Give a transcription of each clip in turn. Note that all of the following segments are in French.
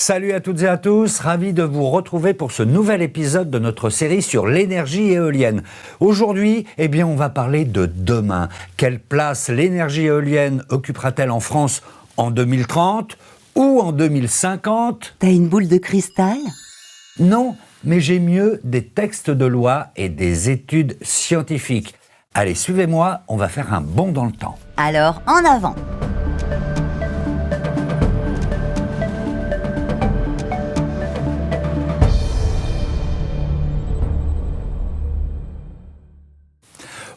Salut à toutes et à tous, ravi de vous retrouver pour ce nouvel épisode de notre série sur l'énergie éolienne. Aujourd'hui, on va parler de demain. Quelle place l'énergie éolienne occupera-t-elle en France en 2030 ou en 2050 ? T'as une boule de cristal ? Non, mais j'ai mieux des textes de loi et des études scientifiques. Allez, suivez-moi, on va faire un bond dans le temps. Alors, en avant!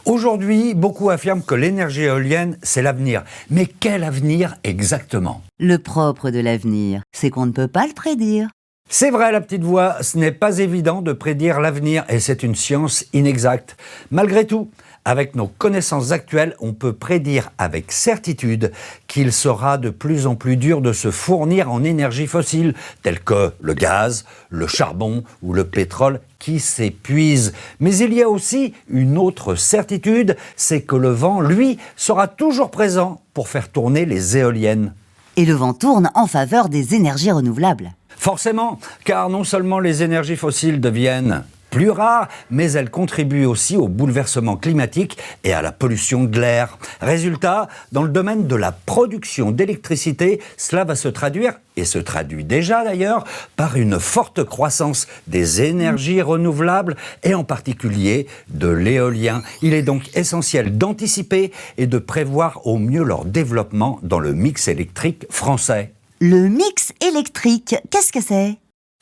Aujourd'hui, beaucoup affirment que l'énergie éolienne, c'est l'avenir. Mais quel avenir exactement ? Le propre de l'avenir, c'est qu'on ne peut pas le prédire. C'est vrai, la petite voix, ce n'est pas évident de prédire l'avenir et c'est une science inexacte. Malgré tout, avec nos connaissances actuelles, on peut prédire avec certitude qu'il sera de plus en plus dur de se fournir en énergie fossile, telle que le gaz, le charbon ou le pétrole qui s'épuisent. Mais il y a aussi une autre certitude, c'est que le vent, lui, sera toujours présent pour faire tourner les éoliennes. Et le vent tourne en faveur des énergies renouvelables. Forcément, car non seulement les énergies fossiles deviennent plus rares, mais elles contribuent aussi au bouleversement climatique et à la pollution de l'air. Résultat, dans le domaine de la production d'électricité, cela va se traduire, et se traduit déjà d'ailleurs, par une forte croissance des énergies renouvelables et en particulier de l'éolien. Il est donc essentiel d'anticiper et de prévoir au mieux leur développement dans le mix électrique français. Le mix électrique, qu'est-ce que c'est ?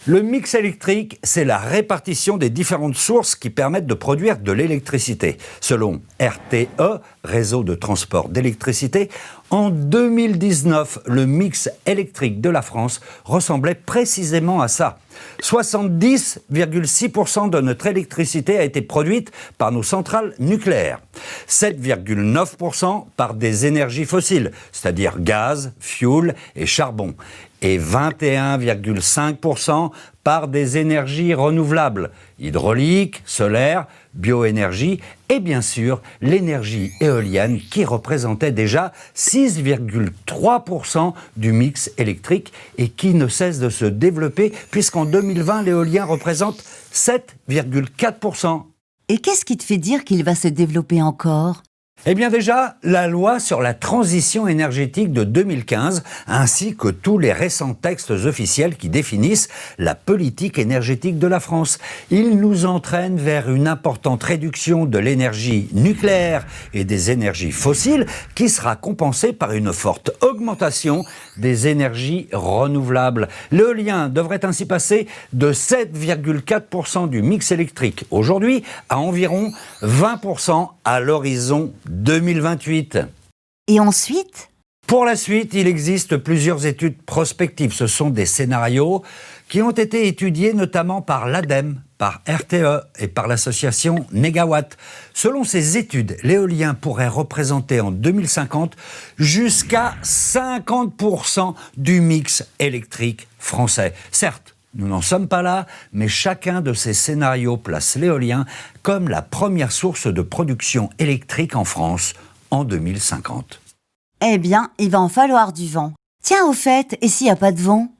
Le mix électrique, c'est la répartition des différentes sources qui permettent de produire de l'électricité. Selon RTE, Réseau de transport d'électricité, en 2019, le mix électrique de la France ressemblait précisément à ça. 70,6% de notre électricité a été produite par nos centrales nucléaires, 7,9% par des énergies fossiles, c'est-à-dire gaz, fioul et charbon, et 21,5% par des énergies renouvelables, hydraulique, solaire, bioénergie et bien sûr l'énergie éolienne qui représentait déjà 6,3% du mix électrique et qui ne cesse de se développer puisqu'en 2020 l'éolien représente 7,4%. Et qu'est-ce qui te fait dire qu'il va se développer encore ? Eh bien déjà, la loi sur la transition énergétique de 2015, ainsi que tous les récents textes officiels qui définissent la politique énergétique de la France. Ils nous entraînent vers une importante réduction de l'énergie nucléaire et des énergies fossiles qui sera compensée par une forte augmentation des énergies renouvelables. L'éolien devrait ainsi passer de 7,4% du mix électrique aujourd'hui à environ 20% à l'horizon 2028. Et ensuite ? Pour la suite, il existe plusieurs études prospectives. Ce sont des scénarios qui ont été étudiés notamment par l'ADEME, par RTE et par l'association Négawatt. Selon ces études, l'éolien pourrait représenter en 2050 jusqu'à 50% du mix électrique français. Certes, nous n'en sommes pas là, mais chacun de ces scénarios place l'éolien comme la première source de production électrique en France en 2050. Eh bien, il va en falloir du vent. Tiens, au fait, et s'il n'y a pas de vent ?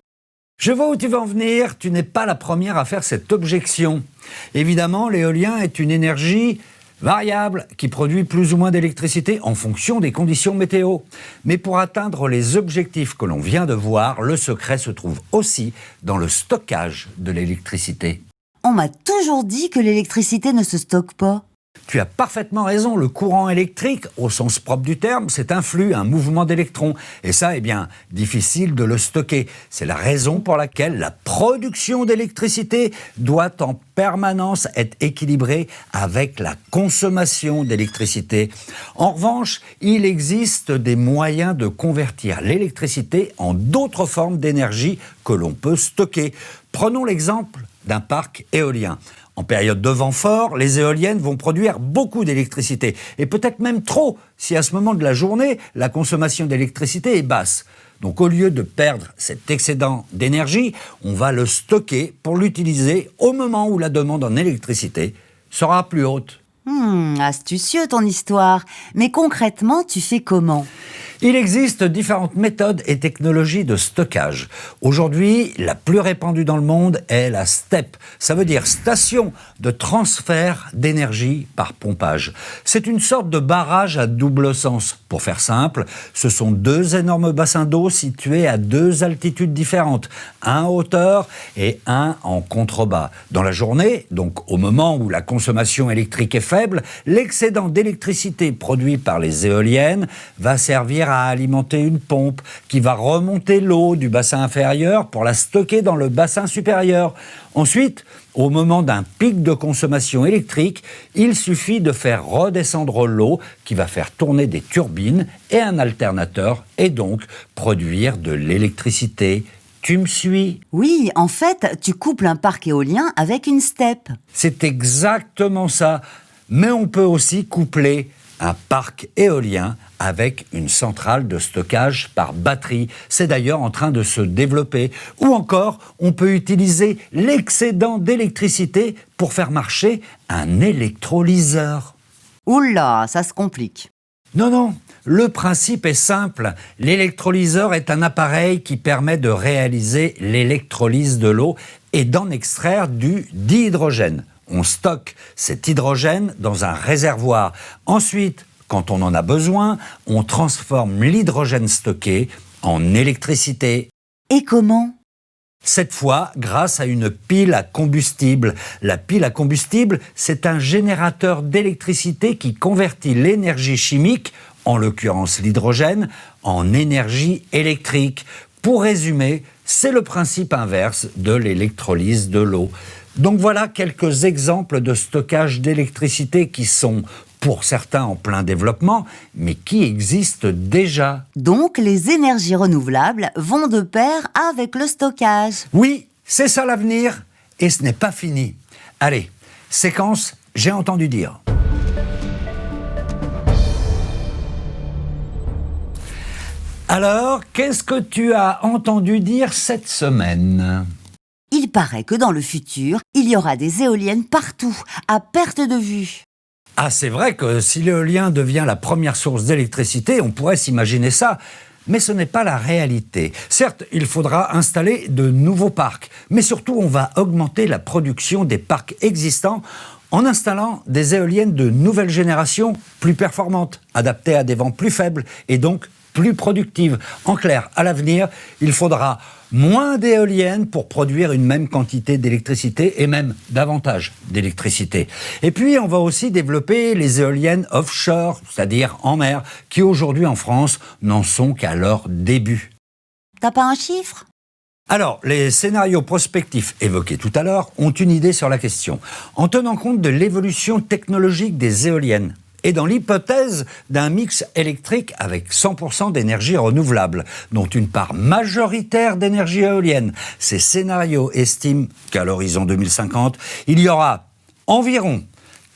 Je vois où tu veux en venir, tu n'es pas la première à faire cette objection. Évidemment, l'éolien est une énergie variable qui produit plus ou moins d'électricité en fonction des conditions météo. Mais pour atteindre les objectifs que l'on vient de voir, le secret se trouve aussi dans le stockage de l'électricité. On m'a toujours dit que l'électricité ne se stocke pas. Tu as parfaitement raison, le courant électrique, au sens propre du terme, c'est un flux, un mouvement d'électrons. Et ça, difficile de le stocker. C'est la raison pour laquelle la production d'électricité doit en permanence être équilibrée avec la consommation d'électricité. En revanche, il existe des moyens de convertir l'électricité en d'autres formes d'énergie que l'on peut stocker. Prenons l'exemple d'un parc éolien. En période de vent fort, les éoliennes vont produire beaucoup d'électricité, et peut-être même trop, si à ce moment de la journée, la consommation d'électricité est basse. Donc au lieu de perdre cet excédent d'énergie, on va le stocker pour l'utiliser au moment où la demande en électricité sera plus haute. Astucieux ton histoire. Mais concrètement, tu fais comment ? Il existe différentes méthodes et technologies de stockage. Aujourd'hui, la plus répandue dans le monde est la STEP. Ça veut dire station de transfert d'énergie par pompage. C'est une sorte de barrage à double sens. Pour faire simple, ce sont deux énormes bassins d'eau situés à deux altitudes différentes, un en hauteur et un en contrebas. Dans la journée, donc au moment où la consommation électrique est faible, l'excédent d'électricité produit par les éoliennes va servir à alimenter une pompe qui va remonter l'eau du bassin inférieur pour la stocker dans le bassin supérieur. Ensuite, au moment d'un pic de consommation électrique, il suffit de faire redescendre l'eau qui va faire tourner des turbines et un alternateur et donc produire de l'électricité. Tu me suis ? Oui, en fait, tu couples un parc éolien avec une STEP. C'est exactement ça. Mais on peut aussi coupler un parc éolien avec une centrale de stockage par batterie. C'est d'ailleurs en train de se développer. Ou encore, on peut utiliser l'excédent d'électricité pour faire marcher un électrolyseur. Oula, ça se complique. Non, le principe est simple. L'électrolyseur est un appareil qui permet de réaliser l'électrolyse de l'eau et d'en extraire du dihydrogène. On stocke cet hydrogène dans un réservoir. Ensuite, quand on en a besoin, on transforme l'hydrogène stocké en électricité. Et comment ? Cette fois, grâce à une pile à combustible. La pile à combustible, c'est un générateur d'électricité qui convertit l'énergie chimique, en l'occurrence l'hydrogène, en énergie électrique. Pour résumer, c'est le principe inverse de l'électrolyse de l'eau. Donc voilà quelques exemples de stockage d'électricité qui sont, pour certains, en plein développement, mais qui existent déjà. Donc, les énergies renouvelables vont de pair avec le stockage. Oui, c'est ça l'avenir, et ce n'est pas fini. Allez, séquence, j'ai entendu dire. Alors, qu'est-ce que tu as entendu dire cette semaine ? Il paraît que dans le futur, il y aura des éoliennes partout, à perte de vue. Ah, c'est vrai que si l'éolien devient la première source d'électricité, on pourrait s'imaginer ça. Mais ce n'est pas la réalité. Certes, il faudra installer de nouveaux parcs, mais surtout on va augmenter la production des parcs existants en installant des éoliennes de nouvelle génération plus performantes, adaptées à des vents plus faibles et donc plus productives. En clair, à l'avenir, il faudra moins d'éoliennes pour produire une même quantité d'électricité et même davantage d'électricité. Et puis, on va aussi développer les éoliennes offshore, c'est-à-dire en mer, qui aujourd'hui en France n'en sont qu'à leur début. T'as pas un chiffre ? Alors, les scénarios prospectifs évoqués tout à l'heure ont une idée sur la question. En tenant compte de l'évolution technologique des éoliennes, et dans l'hypothèse d'un mix électrique avec 100% d'énergie renouvelable, dont une part majoritaire d'énergie éolienne. Ces scénarios estiment qu'à l'horizon 2050, il y aura environ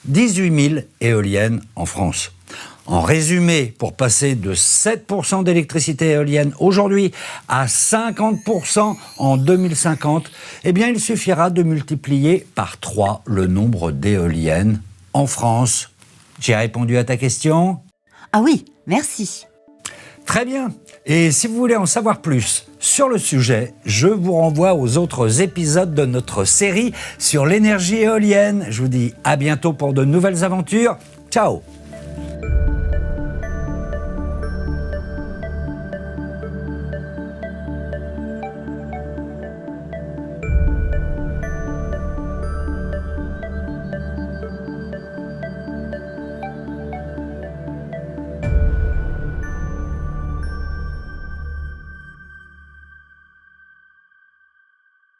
18 000 éoliennes en France. En résumé, pour passer de 7% d'électricité éolienne aujourd'hui à 50% en 2050, eh bien, il suffira de multiplier par 3 le nombre d'éoliennes en France. J'ai répondu à ta question ? Ah oui, merci. Très bien. Et si vous voulez en savoir plus sur le sujet, je vous renvoie aux autres épisodes de notre série sur l'énergie éolienne. Je vous dis à bientôt pour de nouvelles aventures. Ciao !